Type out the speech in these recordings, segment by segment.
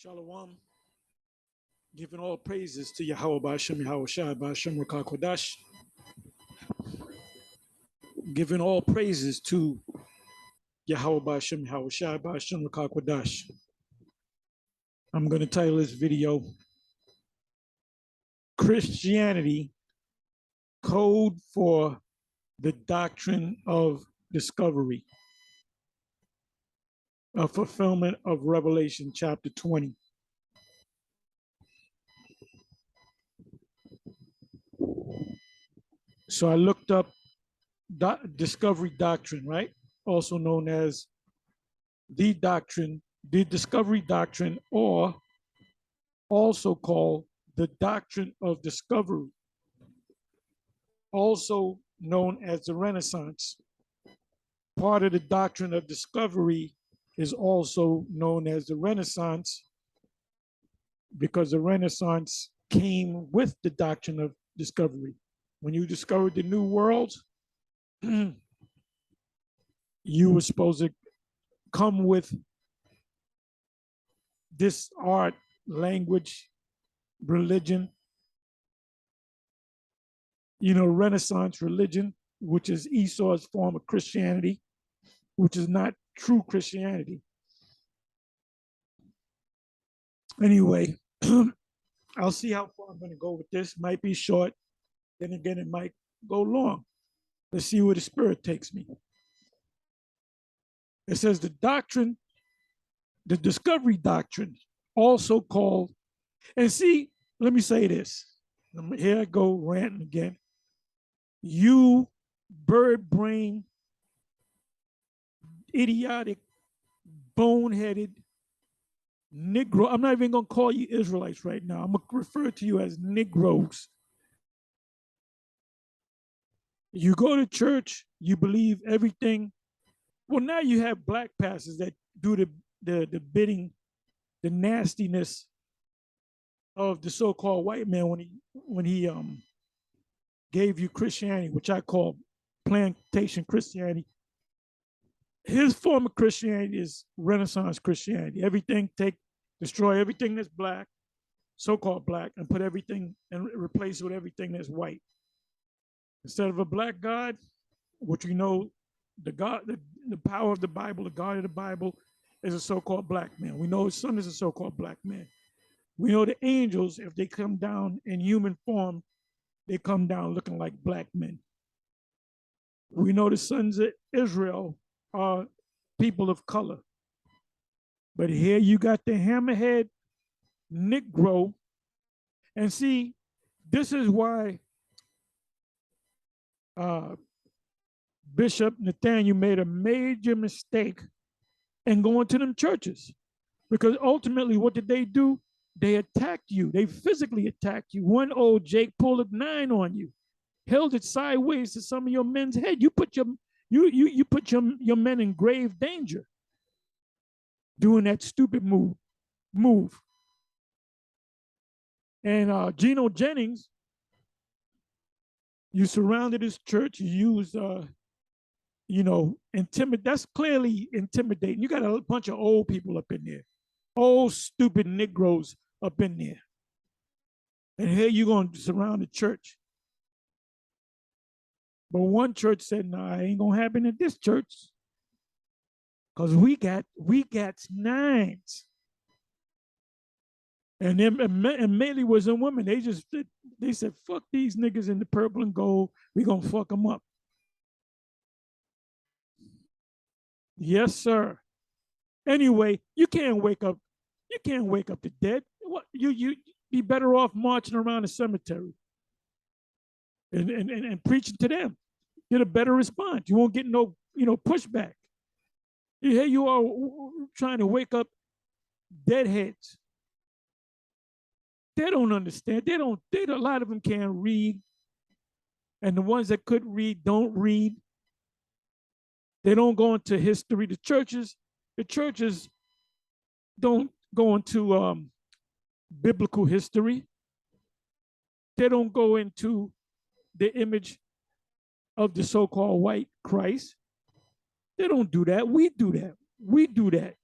Shalom. Giving all praises to Yahweh Ba'ashem Yahweh Shai Ba'ashem Rakah Kodash. Giving all praises to Yahweh Ba'ashem Yahweh Shai Ba'ashem Rakah Kodash. I'm going to title this video Christianity Code for the Doctrine of Discovery, a fulfillment of Revelation chapter 20. So I looked up discovery doctrine, right? Also known as the doctrine, the discovery doctrine, or also called the doctrine of discovery, also known as the Renaissance. Part of the doctrine of discovery is also known as the Renaissance because the Renaissance came with the doctrine of discovery. When you discovered the new world, you were supposed to come with this art, language, religion, Renaissance religion, which is Esau's form of Christianity, which is not true Christianity. Anyway, I'll see how far I'm going to go with this. Might be short. Then again, it might go long. Let's see where the Spirit takes me. It says the doctrine, the discovery doctrine, also called, and see, let me say this. Here I go ranting again. You bird brain, idiotic, boneheaded Negro. I'm not even going to call you Israelites right now. I'm going to refer to you as Negroes. You go to church, you believe everything. Well, now you have black pastors that do the bidding, the nastiness of the so-called white man when he gave you Christianity, which I call plantation Christianity. His form of Christianity is Renaissance Christianity. Everything, destroy everything that's black, so-called black, and put everything and replace it with everything that's white. Instead of a black God, which we know the God, the power of the Bible, the God of the Bible is a so-called black man. We know his son is a so-called black man. We know the angels, if they come down in human form, they come down looking like black men. We know the sons of Israel are people of color. But here you got the hammerhead Negro. And see, this is why Bishop Nathaniel made a major mistake in going to them churches. Because ultimately, what did they do? They attacked you. They physically attacked you. One old Jake pulled a 9 on you, held it sideways to some of your men's head. You put your men in grave danger doing that stupid move. And Geno Jennings, you surrounded his church. You used, that's clearly intimidating. You got a bunch of old people up in there, old stupid Negroes up in there. And here you're going to surround the church. But one church said, nah, it ain't going to happen at this church. Because we got 9s. And then and mainly was in women. They said, fuck these niggas in the purple and gold. We gonna fuck them up. Yes, sir. Anyway, you can't wake up the dead. What you be better off marching around the cemetery and preaching to them. Get a better response. You won't get no pushback. Here you are trying to wake up deadheads. They don't understand. A lot of them can't read. And the ones that could read don't read. They don't go into history. The churches don't go into biblical history. They don't go into the image of the so-called white Christ. They don't do that. We do that.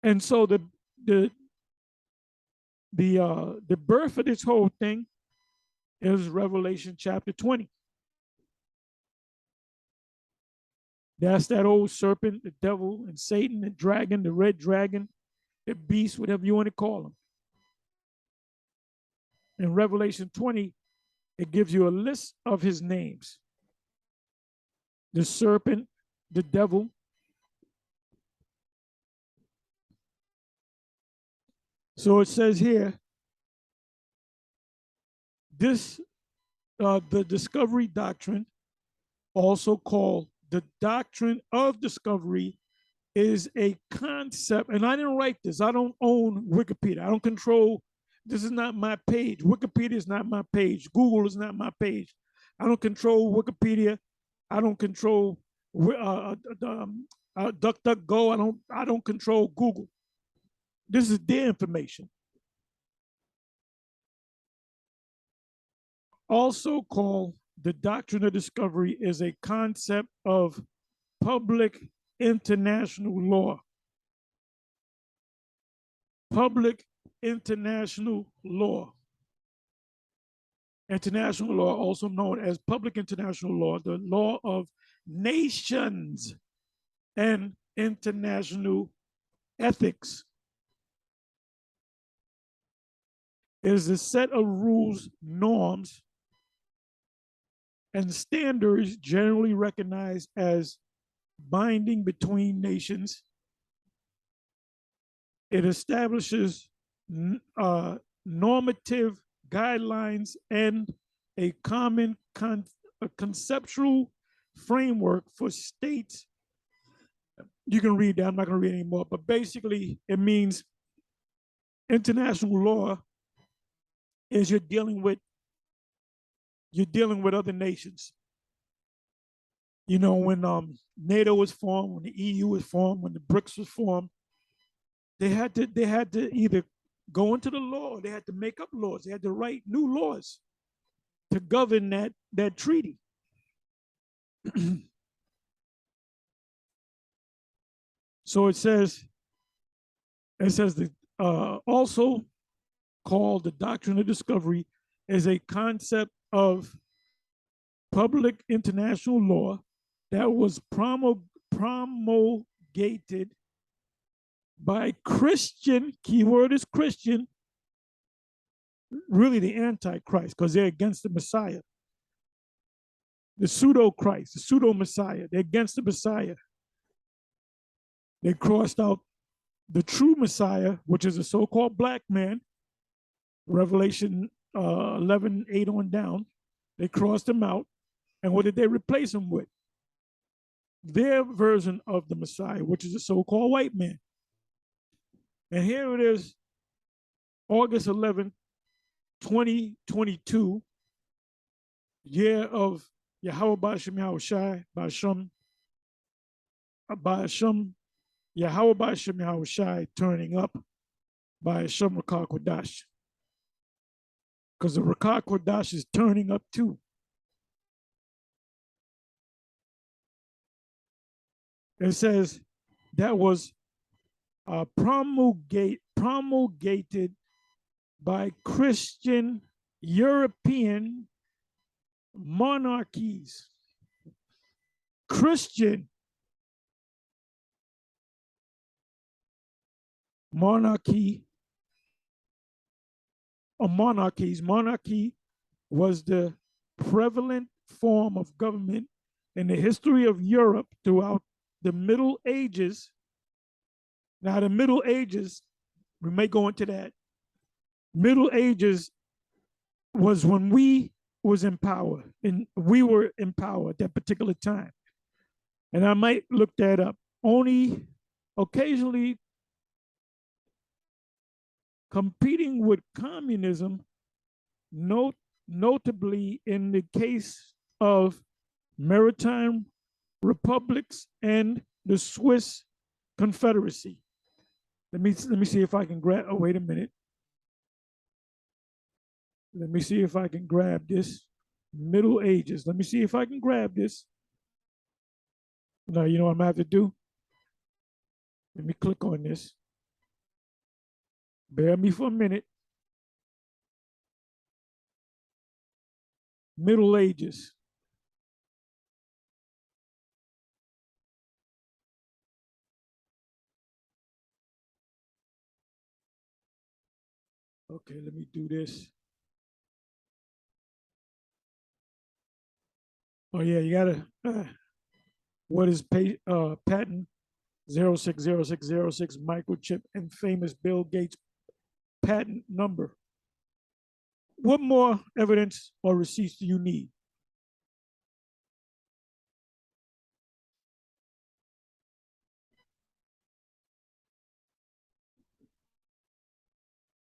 And so the the birth of this whole thing is Revelation chapter 20. That's that old serpent, the devil, and Satan, the dragon, the red dragon, the beast, whatever you want to call him. In Revelation 20, it gives you a list of his names: the serpent, the devil. So it says here, this the discovery doctrine, also called the doctrine of discovery, is a concept. And I didn't write this. I don't own Wikipedia. I don't control. This is not my page. Wikipedia is not my page. Google is not my page. I don't control Wikipedia. I don't control DuckDuckGo. I don't control Google. This is their information. Also called the doctrine of discovery, is a concept of public international law. Public international law. International law, also known as public international law, the law of nations and international ethics, is a set of rules, norms, and standards generally recognized as binding between nations. It establishes normative guidelines and a common a conceptual framework for states. You can read that. I'm not going to read anymore, but basically it means international law is you're dealing with other nations. You know, when NATO was formed, when the EU was formed, when the BRICS was formed, they had to either go into the law, they had to make up laws, they had to write new laws to govern that treaty. So it says that also called the doctrine of discovery, is a concept of public international law that was promulgated by Christian, keyword is Christian, really the Antichrist, because they're against the Messiah. The pseudo Christ, the pseudo Messiah, they're against the Messiah. They crossed out the true Messiah, which is a so-called black man, Revelation 11:8 on down. They crossed him out. And what did they replace him with? Their version of the Messiah, which is a so-called white man. And here it is, August 11th, 2022, year of Yahweh Ba'Shem Yahushai, Ba'Shem Yahweh Ba'Shem Yahushai turning up, Ba'Shem Rakah Kodash. Because the Rakah Kodash is turning up too. It says that was promulgated by Christian European monarchies. Christian monarchy or monarchies. Monarchy was the prevalent form of government in the history of Europe throughout the Middle Ages. Now, the Middle Ages, we may go into that. Middle Ages was when we was in power, and we were in power at that particular time. And I might look that up. Only occasionally competing with communism, notably in the case of maritime republics and the Swiss Confederacy. Let me see if I can grab. Oh, wait a minute. Let me see if I can grab this. Middle Ages. Let me see if I can grab this. Now, you know what I'm gonna have to do? Let me click on this. Bear me for a minute. Middle Ages. Okay, let me do this. Oh yeah, you gotta. What is patent 060606 microchip and famous Bill Gates patent number? What more evidence or receipts do you need?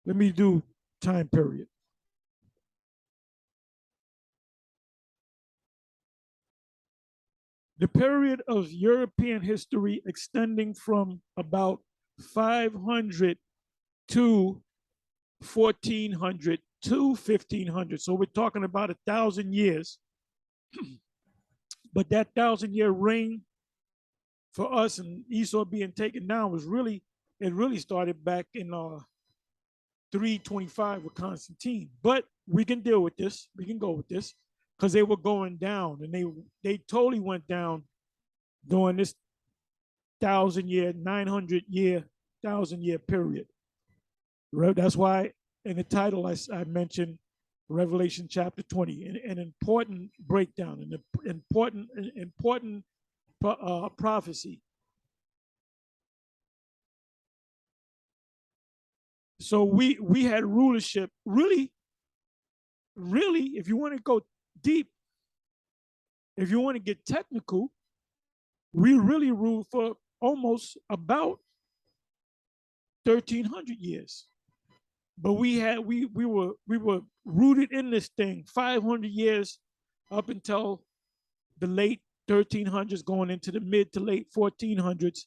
Let me do time period. The period of European history extending from about 500 to 1400 to 1500. So we're talking about 1,000 years. But that 1,000 year reign for us and Esau being taken down was really, it really started back in 325 with Constantine. But we can deal with this. We can go with this because they were going down, and they totally went down during this 1,000 year, 900 year, 1,000 year period. Right? That's why in the title I mentioned Revelation chapter 20, an important breakdown, an important prophecy. So we had rulership. Really, if you want to go deep, if you want to get technical, we really ruled for almost about 1,300 years. But we were rooted in this thing 500 years up until the late 1300s, going into the mid to late 1400s.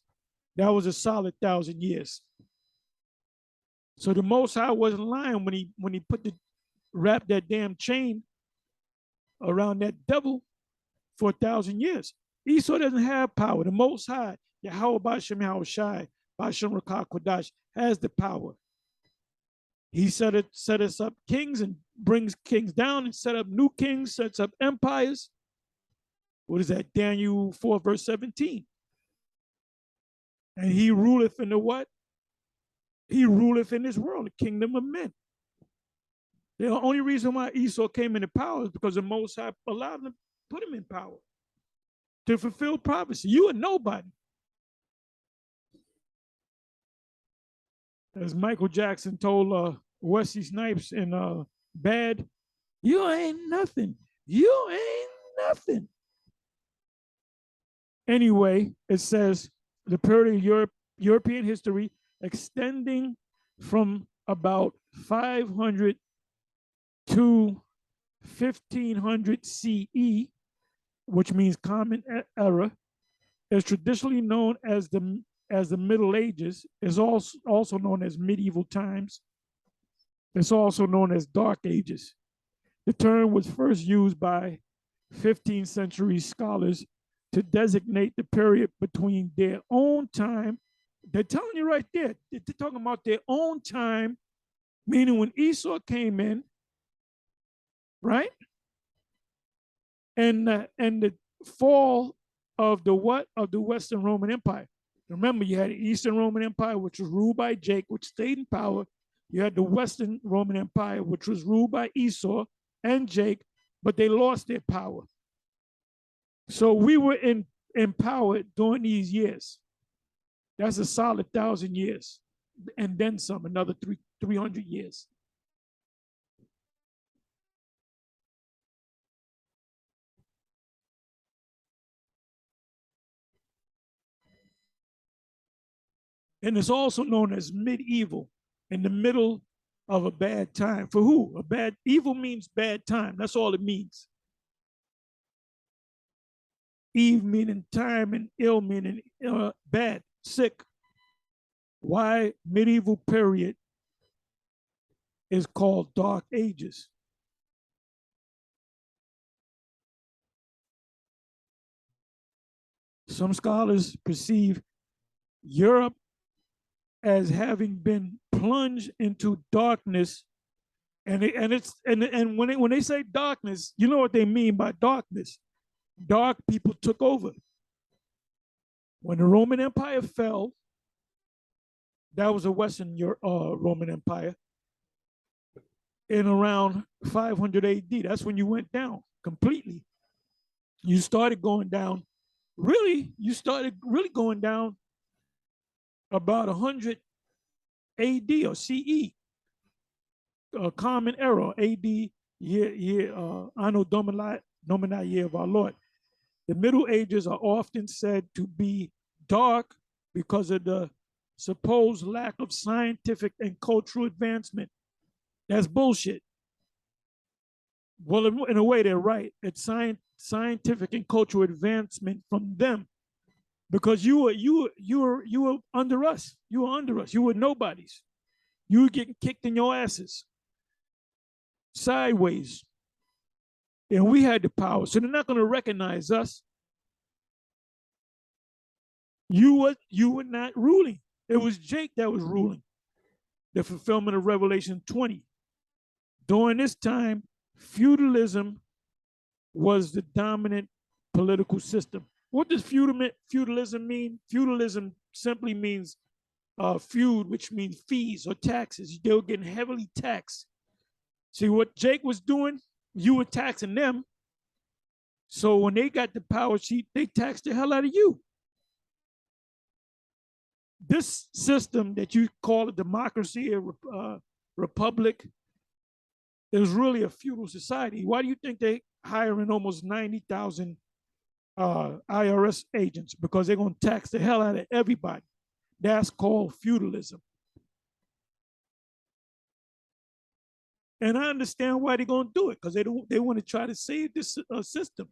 That was a solid 1,000 years. So the Most High wasn't lying when he put the wrap that damn chain around that devil for 1,000 years. Esau doesn't have power. The Most High, Yahweh Bashem Yahweh Shai, Bashem Rakah Kodash, has the power. He set us up kings and brings kings down and set up new kings, sets up empires. What is that? Daniel 4, verse 17. And he ruleth in the what? He ruleth in this world, the kingdom of men. The only reason why Esau came into power is because the Most High allowed him to put him in power to fulfill prophecy. You are nobody. As Michael Jackson told Wesley Snipes in Bad, you ain't nothing. You ain't nothing. Anyway, it says the period of European history extending from about 500 to 1500 CE, which means common era, is traditionally known as the Middle Ages, is also known as medieval times. It's also known as Dark Ages. The term was first used by 15th century scholars to designate the period between their own time. They're telling you right there, they're talking about their own time, meaning when Esau came in, right? And the fall of the what? Of the Western Roman Empire. Remember, you had the Eastern Roman Empire, which was ruled by Jake, which stayed in power. You had the Western Roman Empire, which was ruled by Esau and Jake, but they lost their power. So we were in power during these years. That's a solid 1,000 years, and then some, another 300 years. And it's also known as medieval, in the middle of a bad time. For who? A bad evil means bad time. That's all it means. Eve meaning time, and ill meaning bad, sick. Why medieval period is called Dark Ages. Some scholars perceive Europe as having been plunged into darkness. And when they say darkness, you know what they mean by darkness. Dark people took over. When the Roman Empire fell, that was a Western Roman Empire, in around 500 AD. That's when you went down completely. You started going down, you started really going down about 100 AD or CE, Common Era, AD, Anno Domini, year of our Lord. The Middle Ages are often said to be dark because of the supposed lack of scientific and cultural advancement. That's bullshit. Well, in a way, they're right. It's scientific and cultural advancement from them, because you were under us. You were under us. You were nobodies. You were getting kicked in your asses sideways, and we had the power. So they're not going to recognize us. You were not ruling. It was Jake that was ruling. The fulfillment of Revelation 20. During this time, feudalism was the dominant political system. What does feudalism mean? Feudalism simply means feud, which means fees or taxes. They were getting heavily taxed. See what Jake was doing? You were taxing them. So when they got the power sheet, they taxed the hell out of you. This system that you call a democracy, a republic, is really a feudal society. Why do you think they hiring almost 90,000 IRS agents? Because they're going to tax the hell out of everybody. That's called feudalism. And I understand why they're going to do it, because they want to try to save this system.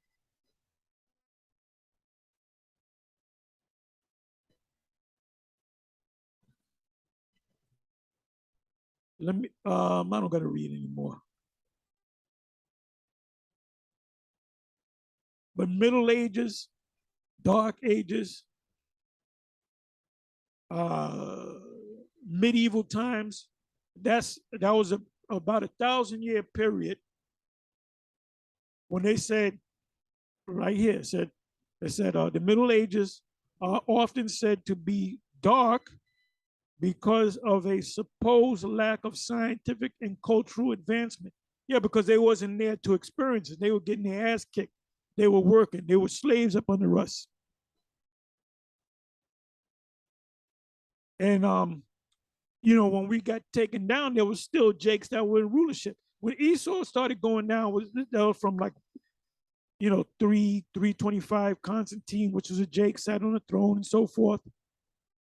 I don't got to read anymore. But Middle Ages, Dark Ages, medieval times, that was about 1,000-year period when they said, right here, they said the Middle Ages are often said to be dark because of a supposed lack of scientific and cultural advancement. Yeah, because they wasn't there to experience it. They were getting their ass kicked. They were working. They were slaves up under us. And when we got taken down, there was still Jakes that were in rulership. When Esau started going down, that was from 325, Constantine, which was a Jake, sat on the throne and so forth.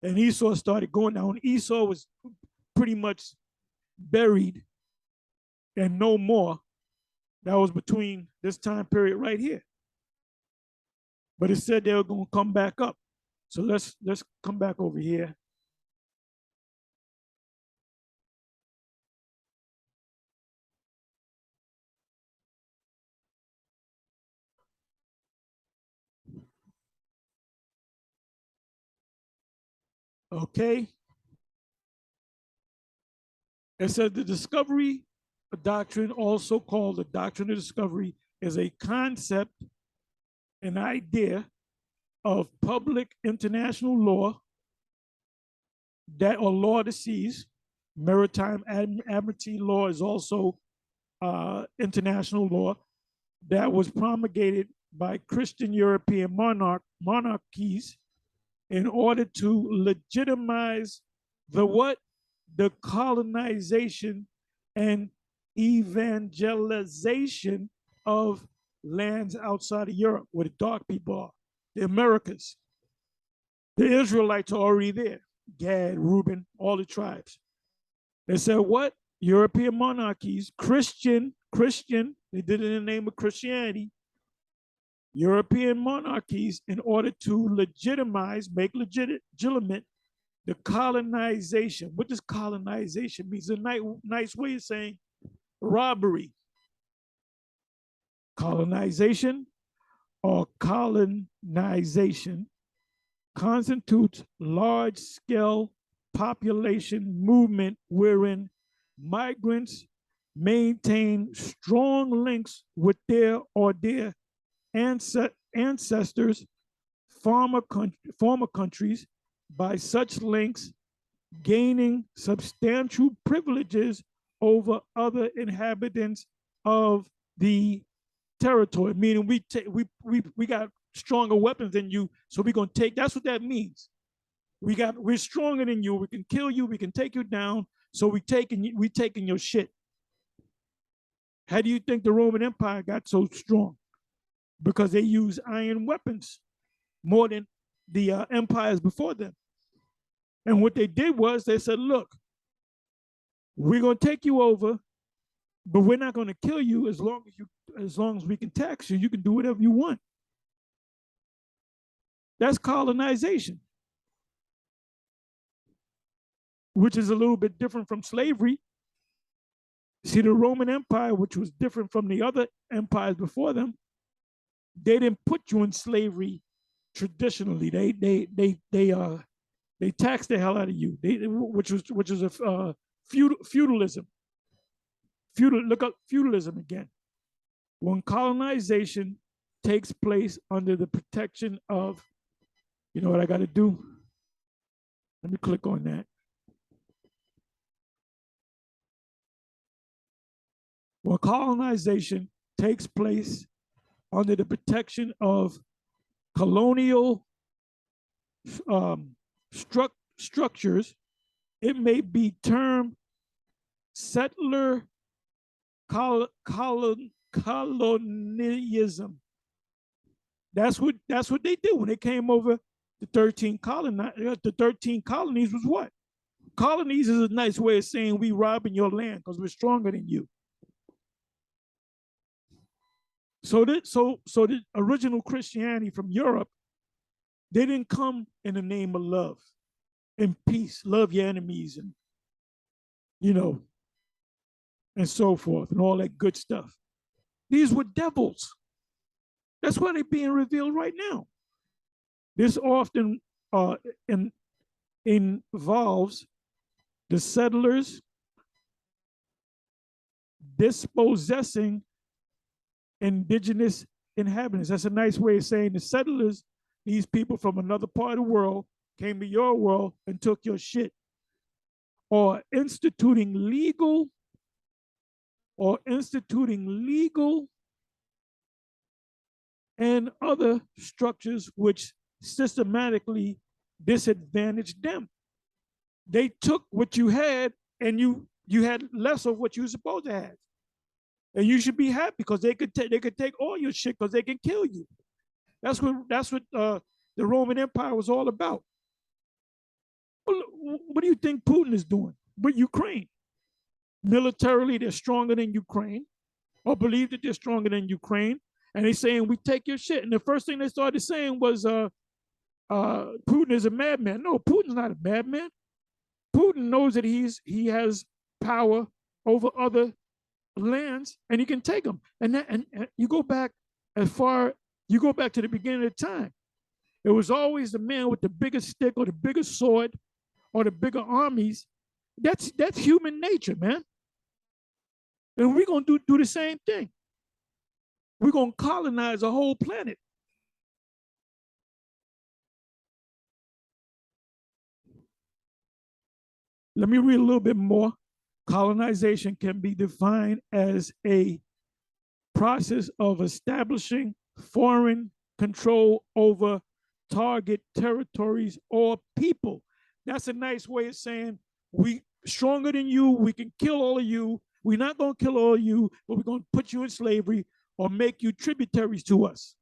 And Esau started going down. Esau was pretty much buried and no more. That was between this time period right here. But it said they were going to come back up. So let's come back over here. Okay. It said the discovery doctrine, also called the Doctrine of Discovery, is a concept, an idea of public international law or law of the seas. Maritime admiralty law is also international law that was promulgated by Christian European monarchies in order to legitimize the what? The colonization and evangelization of lands outside of Europe, where the dark people are, the Americas. The Israelites are already there. Gad, Reuben, all the tribes. They said what? European monarchies, Christian, they did it in the name of Christianity. European monarchies, in order to make legitimate the colonization. What does colonization mean? It's a nice way of saying robbery. Colonization or colonization constitutes large-scale population movement wherein migrants maintain strong links with their ancestors, former countries, by such links gaining substantial privileges over other inhabitants of the territory. Meaning we got stronger weapons than you, so we're gonna take. That's what that means. We're stronger than you. We can kill you. We can take you down. So we taking your shit. How do you think the Roman Empire got so strong? Because they used iron weapons more than the empires before them. And what they did was they said, look, we're going to take you over, but we're not going to kill you as long as we can tax you. You can do whatever you want. That's colonization, which is a little bit different from slavery. See, the Roman Empire, which was different from the other empires before them, they didn't put you in slavery traditionally. They taxed the hell out of you, which was a feudalism. Look up feudalism again. When colonization takes place under the protection of, you know what I got to do? Let me click on that. When colonization takes place under the protection of colonial structures, it may be termed settler colonialism. That's what they did when they came over. The 13 colonies was what? Colonies is a nice way of saying we robbing your land because we're stronger than you. So the original Christianity from Europe, they didn't come in the name of love and peace, love your enemies, and and so forth, and all that good stuff. These were devils. That's why they're being revealed right now. This often involves the settlers dispossessing indigenous inhabitants. That's a nice way of saying the settlers, these people from another part of the world, came to your world and took your shit. Or instituting legal and other structures which systematically disadvantaged them. They took what you had and you had less of what you were supposed to have. And you should be happy because they could take all your shit because they can kill you. That's what the Roman Empire was all about. What do you think Putin is doing with Ukraine? Militarily, they're stronger than Ukraine, or believe that they're stronger than Ukraine, and they're saying we take your shit. And the first thing they started saying was Putin is a madman. No, Putin's not a madman. Putin knows that he has power over other lands and he can take them. And you go back to the beginning of time. It was always the man with the biggest stick or the biggest sword or the bigger armies. That's human nature, man. And we're gonna do the same thing. We're gonna colonize a whole planet. Let me read a little bit more. Colonization can be defined as a process of establishing foreign control over target territories or people. That's a nice way of saying we stronger than you, we can kill all of you. We're not going to kill all of you, but we're going to put you in slavery or make you tributaries to us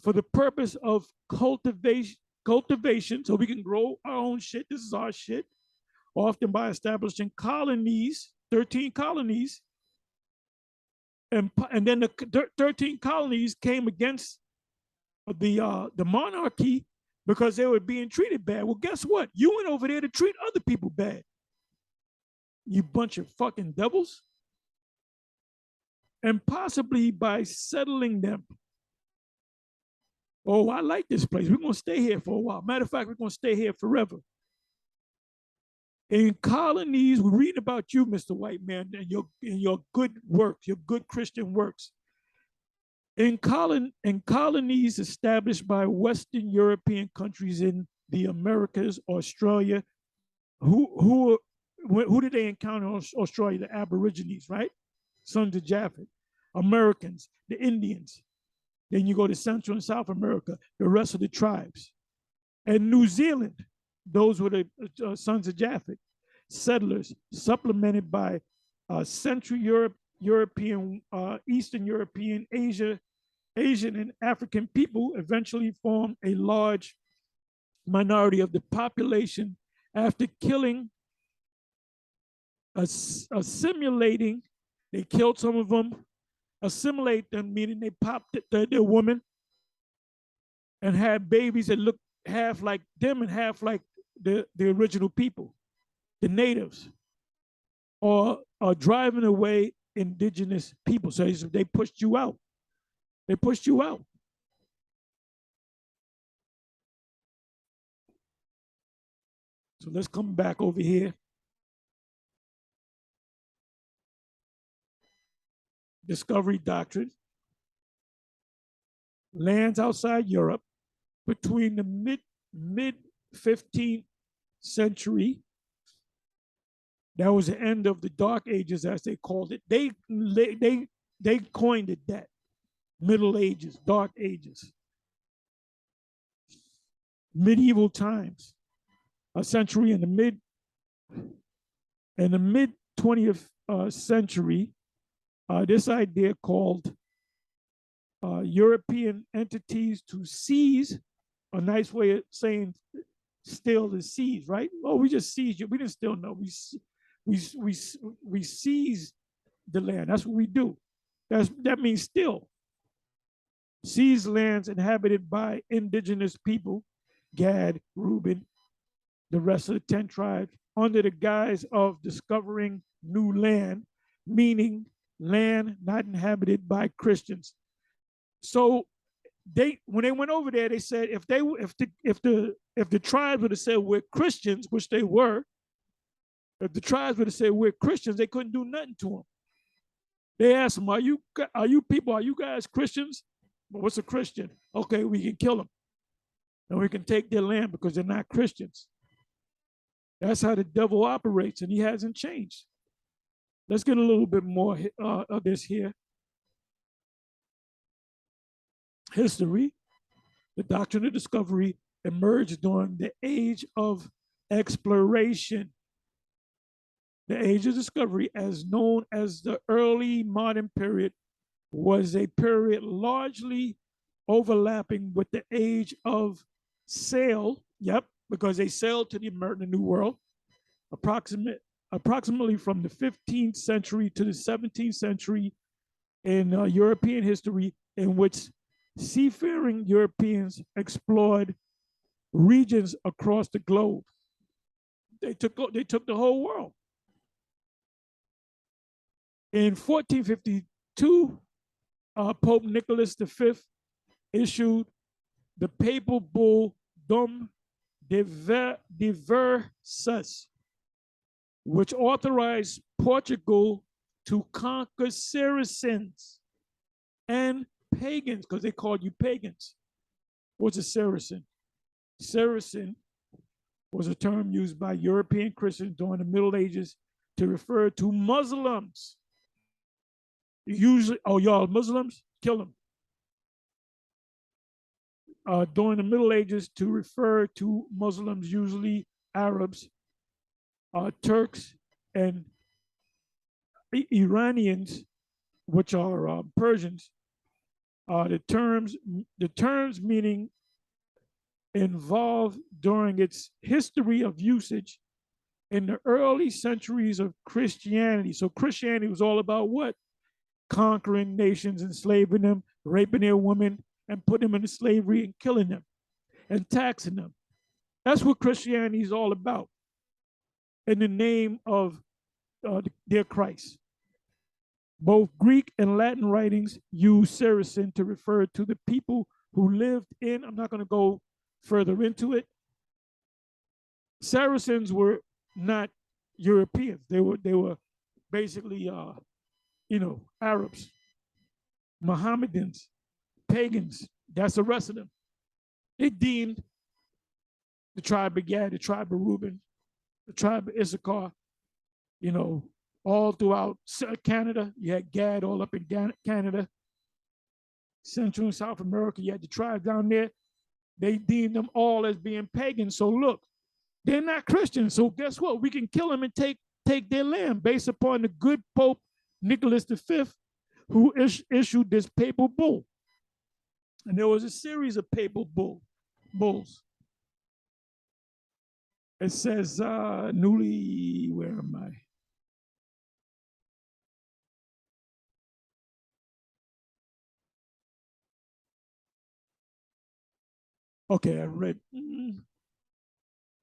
for the purpose of cultivation so we can grow our own shit. This is our shit. Often by establishing colonies, 13 colonies. And then the 13 colonies came against the monarchy because they were being treated bad. Well, guess what? You went over there to treat other people bad. You bunch of fucking devils. And possibly by settling them. Oh, I like this place. We're going to stay here for a while. Matter of fact, we're going to stay here forever. In colonies, we read about you, Mr. White Man, and your good works, your good Christian works. In colonies established by Western European countries in the Americas, Australia, who who did they encounter in Australia? The Aborigines, right? Sons of Japheth. Americans, the Indians. Then you go to Central and South America, the rest of the tribes. And New Zealand, those were the sons of Japheth, settlers, supplemented by Central Europe, European, Eastern European, Asian, and African people eventually formed a large minority of the population after killing, assimilating. They killed some of them, assimilate them, meaning they popped their woman and had babies that looked half like them and half like the original people, the natives, or driving away indigenous people. So they pushed you out. They pushed you out. So let's come back over here. Discovery doctrine. Lands outside Europe between the mid 15th century. That was the end of the Dark Ages, as they called it. They coined it that. Middle Ages, Dark Ages, medieval times. A century in the mid 20th century, this idea called European entities to seize, a nice way of saying steal is seize, right? Oh, we just seized you. We didn't steal, no. We seize the land. That's what we do. That means steal. Seize lands inhabited by indigenous people, Gad, Reuben, the rest of the 10 tribes, under the guise of discovering new land, meaning land not inhabited by Christians. So when they went over there, they said if the tribes would have said we're Christians, which they were, if the tribes would have said we're Christians, they couldn't do nothing to them. They asked them, are you guys Christians? Well, what's a Christian? Okay, we can kill them. And we can take their land because they're not Christians. That's how the devil operates, and he hasn't changed. Let's get a little bit more of this here. History. The doctrine of discovery emerged during the age of exploration. The age of discovery, as known as the early modern period, was a period largely overlapping with the age of sail. Yep, because they sailed to the New World, approximately from the 15th century to the 17th century in European history, in which seafaring Europeans explored regions across the globe. They took the whole world. In 1452, Pope Nicholas V issued the papal bull Dom Diversas, which authorized Portugal to conquer Saracens and pagans, because they called you pagans. What's a Saracen? Saracen was a term used by European Christians during the Middle Ages to refer to Muslims. Usually, oh, y'all Muslims, kill them. During the Middle Ages, to refer to Muslims, usually Arabs, Turks, and Iranians, which are Persians. The terms meaning involved during its history of usage in the early centuries of Christianity. So Christianity was all about what? Conquering nations, enslaving them, raping their women, and putting them into slavery and killing them and taxing them. That's what Christianity is all about in the name of their Christ. Both Greek and Latin writings use Saracen to refer to the people who lived in, I'm not going to go further into it. Saracens were not Europeans. They were basically Arabs, Mohammedans, pagans. That's the rest of them. They deemed the tribe of Gad, the tribe of Reuben, the tribe of Issachar, you know, all throughout Canada. You had Gad all up in Canada, Central and South America. You had the tribe down there. They deemed them all as being pagans. So look, they're not Christians. So guess what? We can kill them and take their land based upon the good Pope Nicholas V, who issued this papal bull. And there was a series of papal bulls. It says newly, where am I? Okay, I read.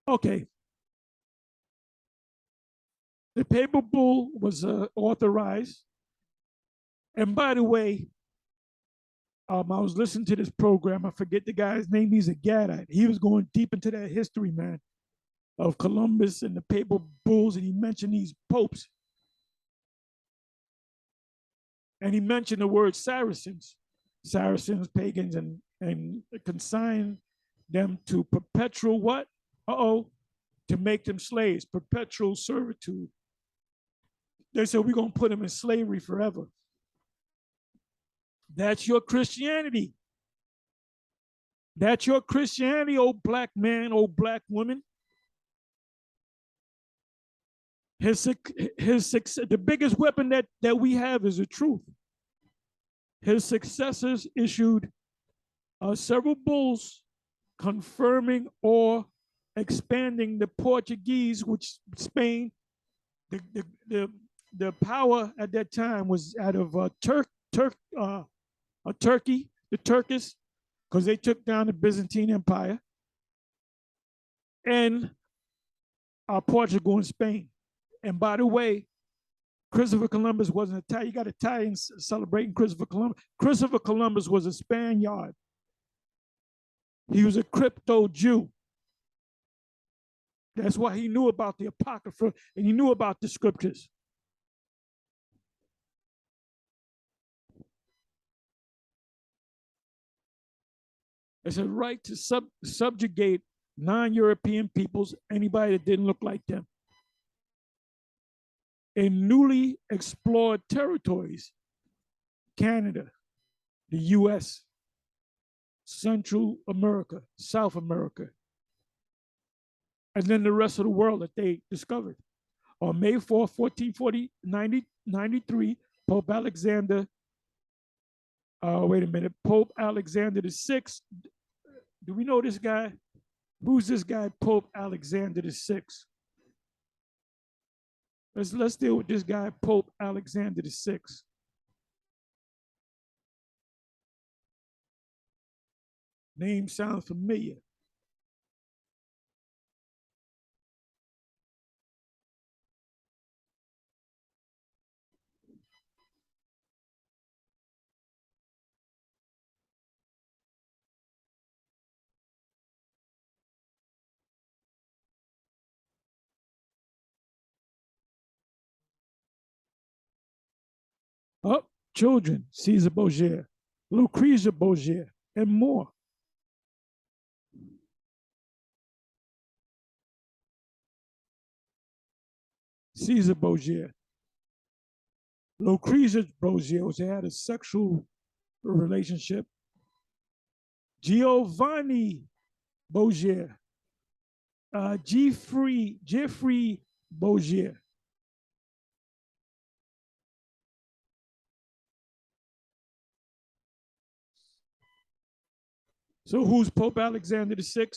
Okay. The papal bull was authorized. And by the way, I was listening to this program. I forget the guy's name. He's a Gadite. He was going deep into that history, man, of Columbus and the papal bulls. And he mentioned these popes. And he mentioned the word Saracens, pagans, and consigned them to perpetual what? To make them slaves, perpetual servitude. They said, we're going to put them in slavery forever. That's your Christianity. That's your Christianity, old black man, old black woman. The biggest weapon that we have is the truth. His successors issued several bulls confirming or expanding the Portuguese, which Spain, the power at that time was out of Turkey, the Turkish, because they took down the Byzantine Empire, and Portugal and Spain. And by the way, Christopher Columbus wasn't Italian. You got Italians celebrating Christopher Columbus. Christopher Columbus was a Spaniard. He was a crypto Jew. That's why he knew about the Apocrypha and he knew about the scriptures. It's a right to subjugate non-European peoples, anybody that didn't look like them, in newly explored territories, Canada, the US, Central America, South America, and then the rest of the world that they discovered. On May 4, 1493, Pope Alexander, Pope Alexander VI, do we know this guy? Who's this guy, Pope Alexander VI? Let's deal with this guy, Pope Alexander VI. Name sounds familiar. Oh, children, Caesar Borgia, Lucrezia Borgia, and more. Caesar Borgia. Lucrezia Borgia was had a sexual relationship. Giovanni Borgia, Geoffrey Borgia. So who's Pope Alexander VI?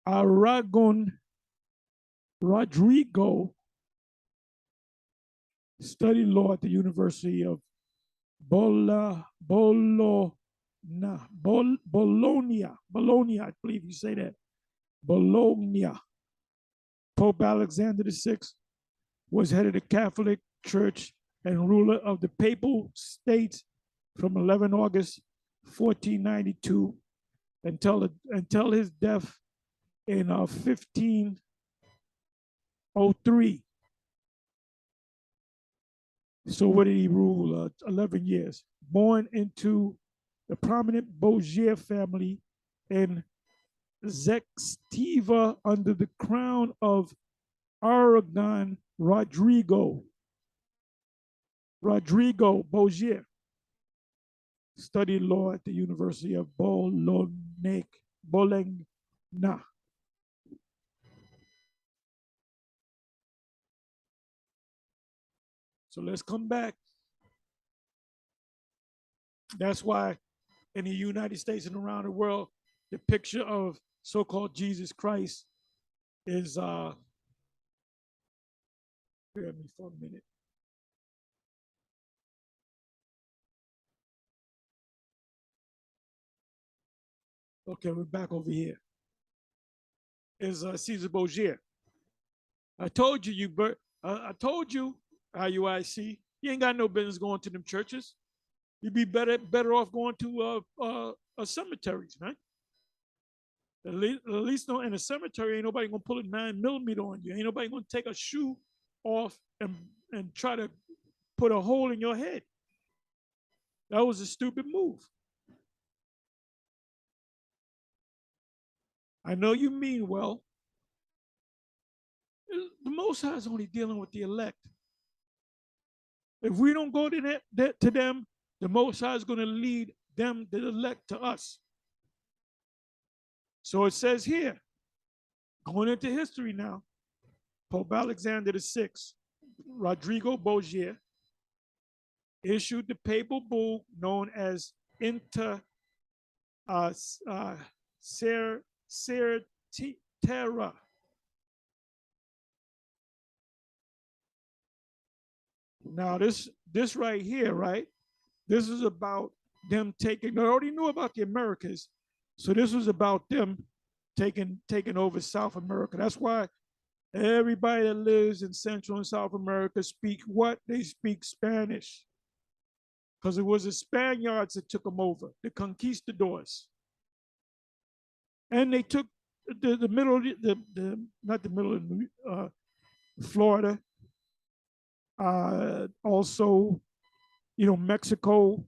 Aragon Rodrigo studied law at the University of Bologna, I believe you say that. Bologna. Pope Alexander VI was head of the Catholic Church and ruler of the Papal States from 11 August 1492 until his death in 1503. So what did he rule? 11 years. Born into the prominent Bourgeois family in Zextiva under the crown of Aragon Rodrigo Bourgeois. Studied law at the University of Bologna. So let's come back. That's why in the United States and around the world, the picture of so-called Jesus Christ is bear me for a minute. Okay, we're back over here. Is Caesar Borgia. I told you, I told you, IUIC, you ain't got no business going to them churches. You'd be better off going to cemeteries, man. At least no, in a cemetery, ain't nobody gonna pull a 9mm on you. Ain't nobody gonna take a shoe off and try to put a hole in your head. That was a stupid move. I know you mean well. The Most High is only dealing with the elect. If we don't go to them, the Most High is going to lead them, the elect, to us. So it says here, going into history now, Pope Alexander VI, Rodrigo Bourgeois, issued the papal bull known as Inter Terra. Now this right here, right? This is about them taking. I already knew about the Americas, so this was about them taking over South America. That's why everybody that lives in Central and South America speak what? They speak Spanish, because it was the Spaniards that took them over, the conquistadors, and they took the middle, not the middle of Florida, also, Mexico,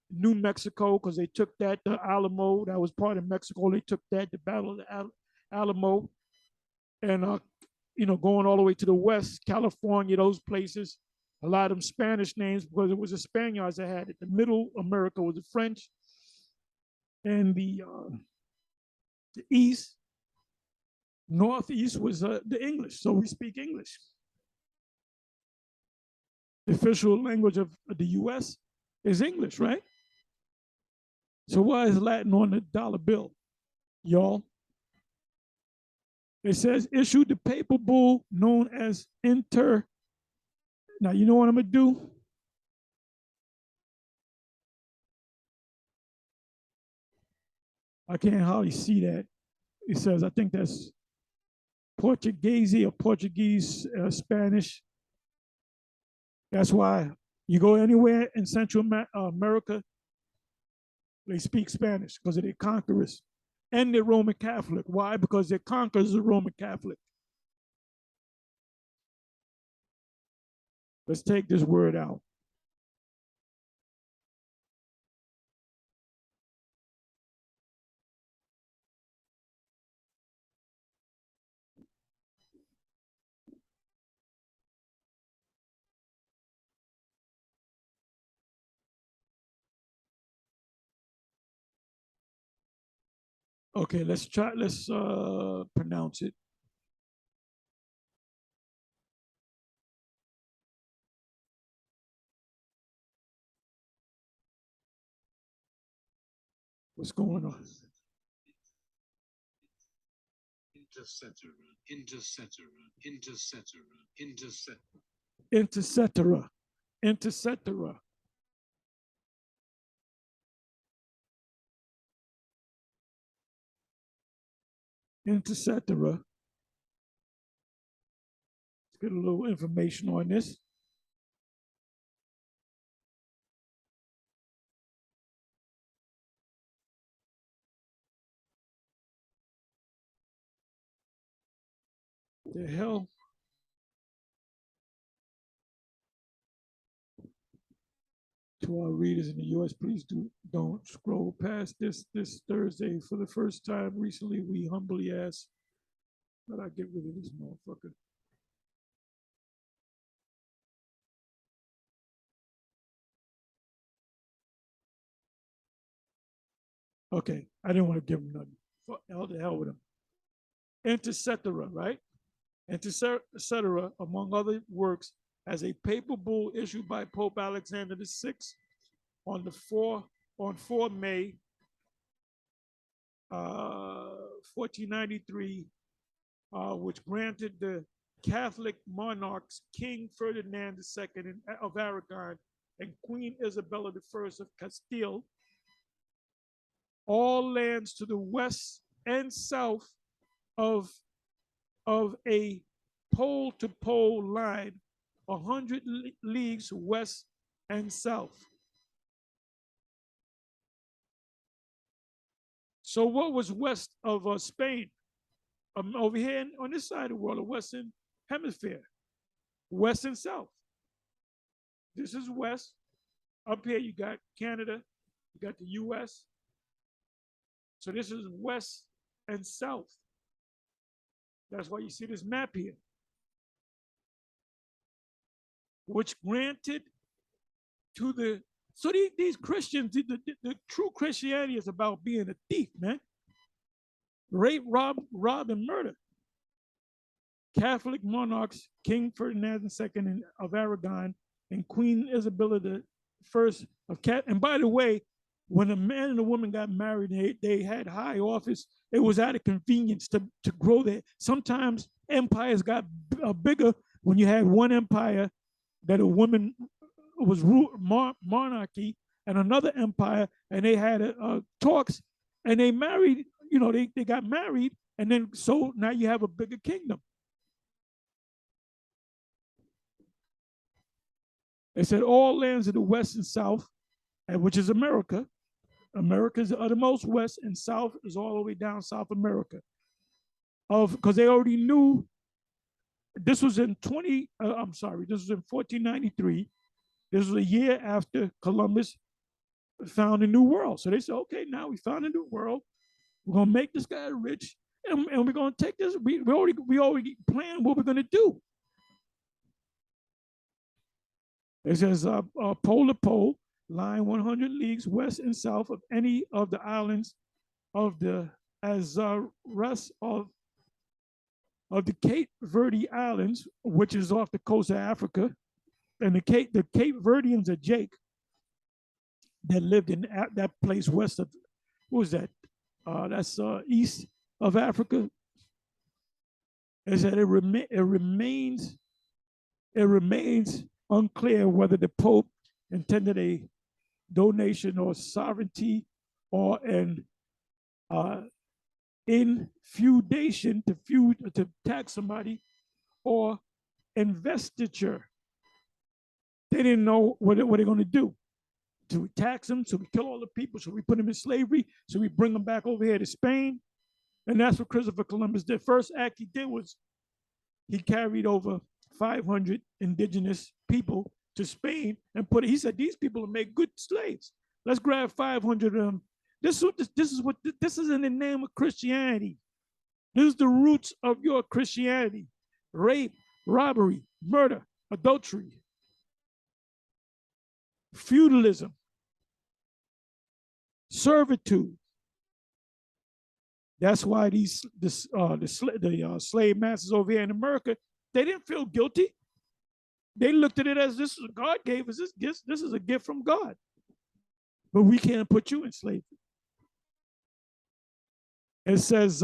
New Mexico, because they took that, the Alamo, that was part of Mexico. They took that, the Battle of Alamo, and going all the way to the west, California, those places. A lot of them Spanish names because it was the Spaniards that had it. The Middle America was the French, and the East, Northeast was the English. So we speak English. The official language of the U.S. is English, right? So why is Latin on the dollar bill, y'all? It says issued the papal bull known as Inter. Now, you know what I'm going to do? I can't hardly see that. It says, I think that's Portuguese or Portuguese, Spanish. That's why you go anywhere in Central America, they speak Spanish because of their conquerors and they're Roman Catholic. Why? Because their conquerors are Roman Catholic. Let's take this word out. Okay, let's pronounce it. What's going on? Intercetera. Let's get a little information on this. the hell? To our readers in the U.S., please don't scroll past this Thursday. For the first time recently, we humbly ask that I get rid of this motherfucker. Okay, I didn't want to give him nothing. Fuck, hell the hell with him. Intercetera, right? Intercetera, among other works, as a papal bull issued by Pope Alexander VI on the 4 May 1493, which granted the Catholic monarchs King Ferdinand II of Aragon and Queen Isabella I of Castile all lands to the west and south of a pole to pole line 100 leagues west and south. So what was west of Spain? Over here on this side of the world, the Western Hemisphere, west and south. This is west. Up here you got Canada, you got the US. So this is west and south. That's why you see this map here, which granted to the, so these Christians, the true Christianity is about being a thief, man. Rape, rob, and murder. Catholic monarchs, King Ferdinand II of Aragon and Queen Isabella I of Cat. And by the way, when a man and a woman got married, they had high office. It was out of convenience to grow there. Sometimes empires got bigger when you had one empire that a woman was monarchy and another empire, and they had talks, and they married. You know, they got married, and then so now you have a bigger kingdom. They said all lands of the west and south, which is America. America is the uttermost west, and south is all the way down South America. Because they already knew this was in this was in 1493. This was a year after Columbus found a new world. So they said, okay, now we found a new world. We're gonna make this guy rich, and we're gonna take this. We already planned what we're gonna do. It says pole to pole, lying 100 leagues west and south of any of the islands of the Azores of the Cape Verde Islands, which is off the coast of Africa. And the Cape Verdeans are Jake that lived in that place west of, what was that? That's east of Africa. It said it remains unclear whether the Pope intended a donation or sovereignty or an infeudation to tax somebody or investiture. They didn't know what they're going to do. Should we tax them? Should we kill all the people? Should we put them in slavery? Should we bring them back over here to Spain? And that's what Christopher Columbus did. First act he did was he carried over 500 indigenous people to Spain and he said, these people will make good slaves. Let's grab 500 of them. This is in the name of Christianity. This is the roots of your Christianity. Rape, robbery, murder, adultery, feudalism, servitude. That's why the slave masters over here in America, they didn't feel guilty. They looked at it as this is God gave us this gift. This is a gift from God. But we can't put you in slavery. It says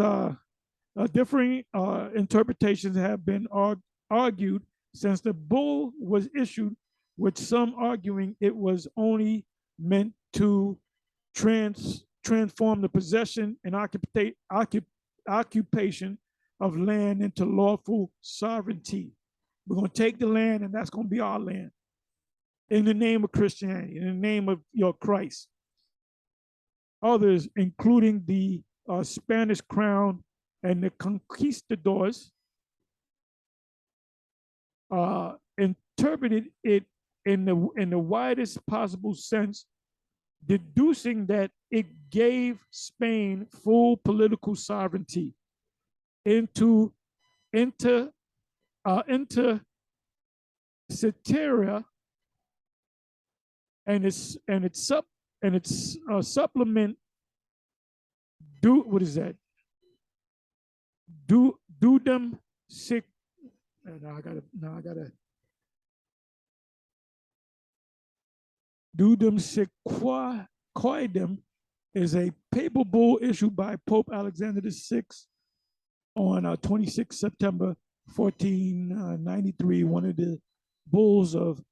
differing interpretations have been argued since the bull was issued, with some arguing it was only meant to transform the possession and occupation of land into lawful sovereignty. We're going to take the land, and that's going to be our land. In the name of Christianity, in the name of your Christ. Others, including the Spanish crown and the conquistadors, interpreted it in the widest possible sense, deducing that it gave Spain full political sovereignty into into Cetera, and its supplement. Do what is that? Do them sick. Now I gotta do them sick quaidem is a papal bull issued by Pope Alexander VI on 26 September 1493, one of the bulls of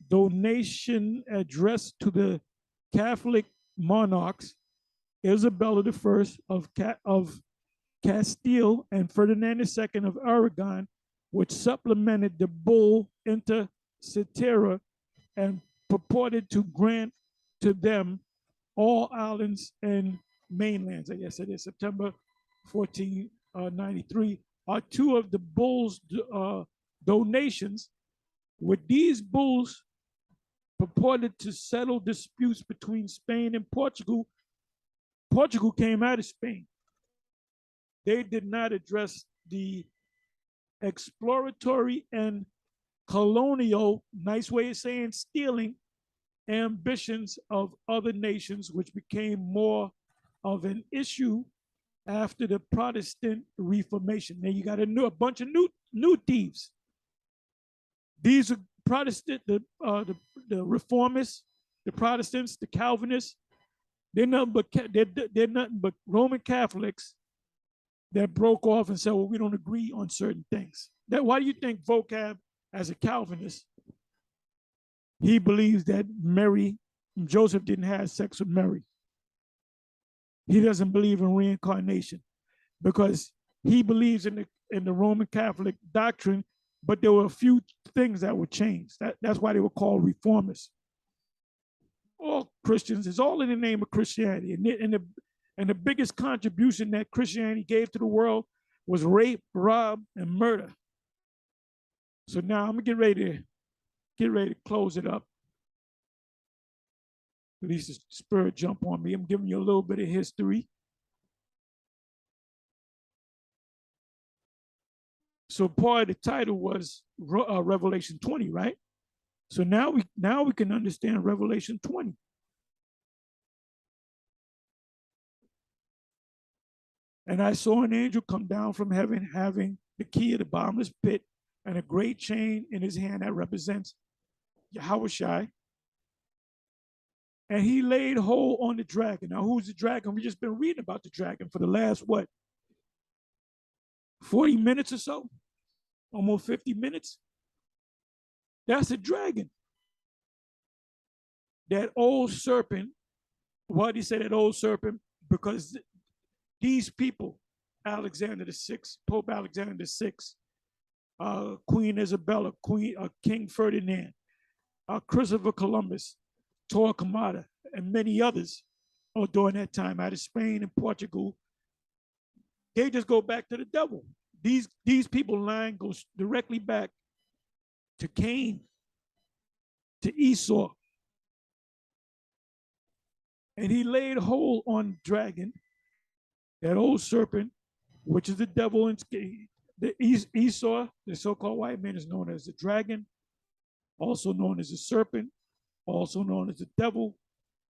donation addressed to the Catholic monarchs Isabella I of Castile and Ferdinand II of Aragon, which supplemented the bull Inter Cetera and purported to grant to them all islands and mainlands. I guess it is September 1493, are two of the bull's donations. With these bulls purported to settle disputes between Spain and Portugal. Portugal came out of Spain. They did not address the exploratory and colonial, nice way of saying stealing, ambitions of other nations, which became more of an issue after the Protestant Reformation. Now you got a bunch of new thieves. These are Protestant, the Reformists, the Protestants, the Calvinists. They're nothing but Roman Catholics that broke off and said, "Well, we don't agree on certain things." Why do you think Vocab, as a Calvinist, he believes that Joseph didn't have sex with Mary? He doesn't believe in reincarnation because he believes in the Roman Catholic doctrine, but there were a few things that were changed. That's why they were called reformists. All Christians, it's all in the name of Christianity. And the biggest contribution that Christianity gave to the world was rape, rob, and murder. So now I'm gonna get ready to close it up. At least the spirit jump on me. I'm giving you a little bit of history. So part of the title was Revelation 20, right? So now we can understand Revelation 20. And I saw an angel come down from heaven, having the key of the bottomless pit and a great chain in his hand that represents Yahushua. And he laid hold on the dragon. Now, who's the dragon? We've just been reading about the dragon for the last, 40 minutes or so? Almost 50 minutes? That's a dragon. That old serpent. Why do you say that old serpent? Because these people, Alexander VI, Pope Alexander VI, Queen Isabella, King Ferdinand, Christopher Columbus, Torquemada, and many others during that time out of Spain and Portugal, they just go back to the devil. These people line goes directly back to Cain, to Esau. And he laid hold on dragon, that old serpent, which is the devil. And the Esau, the so-called white man, is known as the dragon, also known as the serpent, also known as the devil,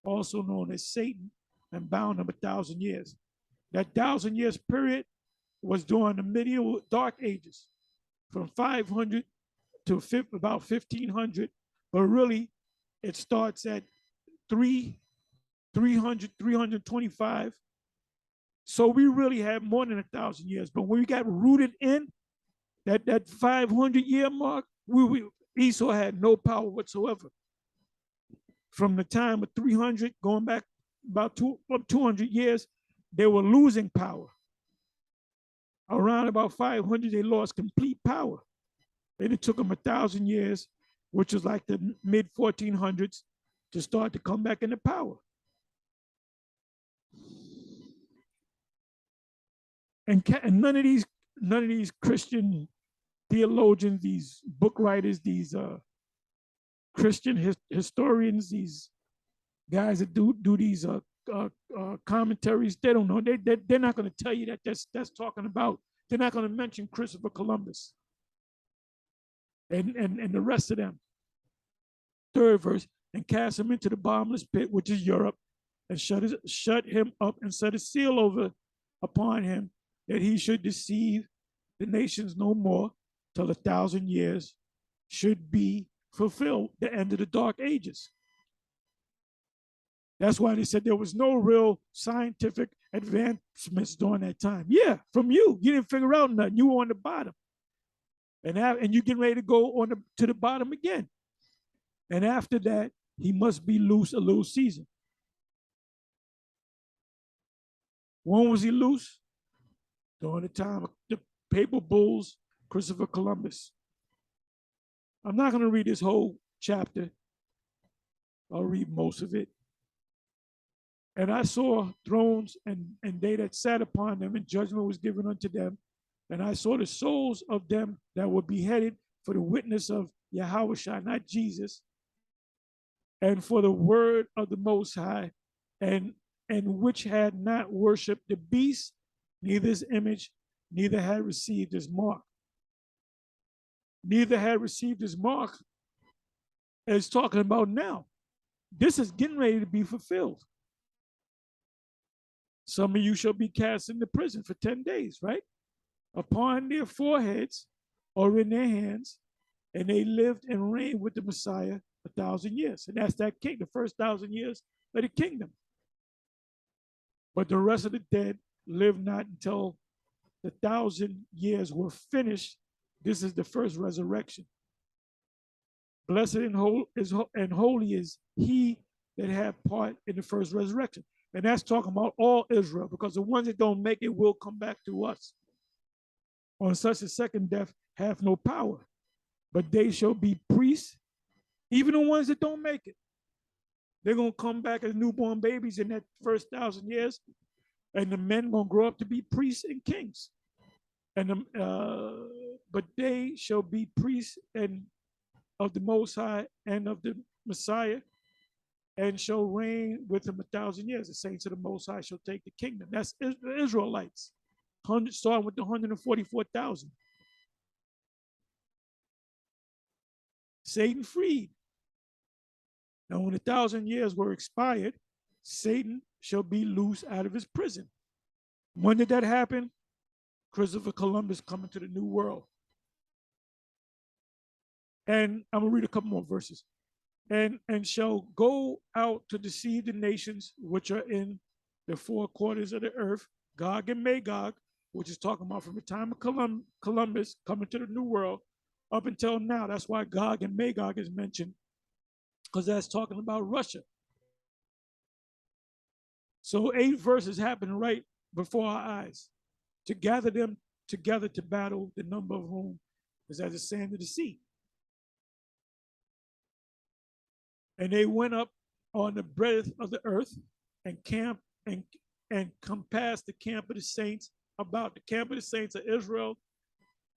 also known as Satan, and bound him 1,000 years. That 1,000 years period was during the medieval Dark Ages, from 500 to about 1500, but really it starts at 325. So we really have more than 1,000 years. But when we got rooted in that 500-year mark, Esau had no power whatsoever. From the time of 300, going back about 200 years, they were losing power. Around about 500, they lost complete power. And it took them 1,000 years, which was like the mid 1400s, to start to come back into power. And none of these Christian theologians, these book writers, these Christian historians, these guys that do these commentaries, they don't know. They're not going to tell you that that's talking about. They're not going to mention Christopher Columbus and the rest of them. Third verse, and cast him into the bottomless pit, which is Europe, and shut him up and set a seal over upon him, that he should deceive the nations no more till 1,000 years should be fulfilled, the end of the dark ages. That's why they said there was no real scientific advancements during that time. Yeah, from you. You didn't figure out nothing. You were on the bottom. And you're getting ready to go to the bottom again. And after that, he must be loose a little season. When was he loose? During the time of the papal bulls, Christopher Columbus. I'm not going to read this whole chapter. I'll read most of it. And I saw thrones and they that sat upon them, and judgment was given unto them. And I saw the souls of them that were beheaded for the witness of Yahweh, not Jesus, and for the word of the Most High, and which had not worshipped the beast, neither his image, neither had received his mark. Neither had received his mark, as talking about now. This is getting ready to be fulfilled. Some of you shall be cast into prison for 10 days, right? Upon their foreheads or in their hands, and they lived and reigned with the Messiah 1,000 years. And that's that king, the first 1,000 years of the kingdom. But the rest of the dead lived not until the 1,000 years were finished. This is the first resurrection. Blessed and holy is he that have part in the first resurrection. And that's talking about all Israel, because the ones that don't make it will come back to us. On such a second death have no power, but they shall be priests, even the ones that don't make it. They're going to come back as newborn babies in that first 1,000 years, and the men going to grow up to be priests and kings. And but they shall be priests and of the Most High and of the Messiah, and shall reign with him 1,000 years. The saints of the Most High shall take the kingdom. That's the Israelites, starting with the 144,000. Satan freed. Now, when 1,000 years were expired, Satan shall be loose out of his prison. When did that happen? Christopher Columbus coming to the New World. And I'm going to read a couple more verses. And shall go out to deceive the nations which are in the four quarters of the earth, Gog and Magog, which is talking about from the time of Columbus coming to the New World up until now. That's why Gog and Magog is mentioned, because that's talking about Russia. So 8 verses happening right before our eyes. To gather them together to battle, the number of whom is as the sand of the sea. And they went up on the breadth of the earth and camped and compassed the camp of the saints about. The camp of the saints of Israel.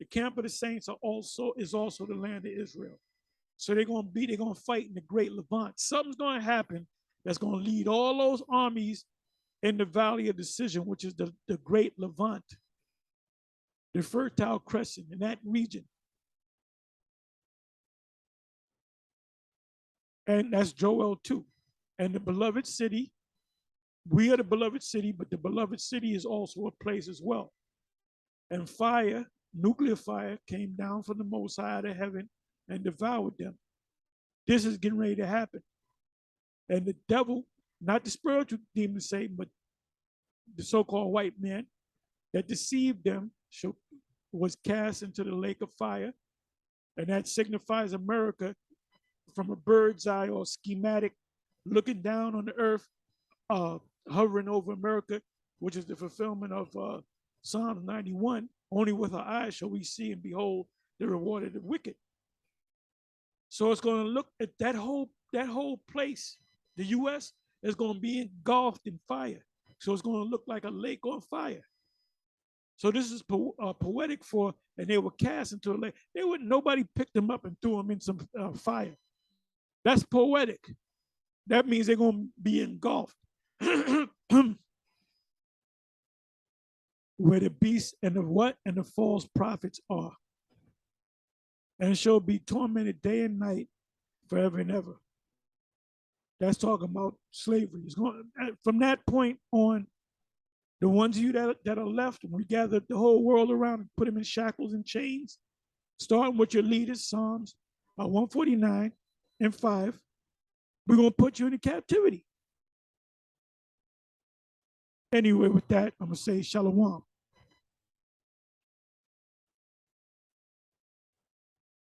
The camp of the saints is also the land of Israel. So they're going to fight in the Great Levant. Something's going to happen that's going to lead all those armies in the Valley of Decision, which is the Great Levant, the Fertile Crescent in that region. And that's Joel 2. And the beloved city, we are the beloved city, but the beloved city is also a place as well. And fire, nuclear fire, came down from the Most High out of heaven and devoured them. This is getting ready to happen. And the devil, not the spiritual demon Satan, but the so-called white man that deceived them, was cast into the lake of fire. And that signifies America from a bird's eye or schematic, looking down on the earth, hovering over America, which is the fulfillment of Psalm 91. Only with our eyes shall we see and behold the reward of the wicked. So it's going to look at that whole place. The U.S. is going to be engulfed in fire. So it's going to look like a lake on fire. So this is poetic for, and they were cast into a lake. They would nobody picked them up and threw them in some fire. That's poetic. That means they're going to be engulfed. Where the beast and the what and the false prophets are, and shall be tormented day and night forever and ever. That's talking about slavery. It's going from that point on. The ones of you that are left, and we gathered the whole world around and put them in shackles and chains, starting with your leaders, Psalms 149 and 5, we're going to put you into captivity. Anyway, with that, I'm going to say shalom.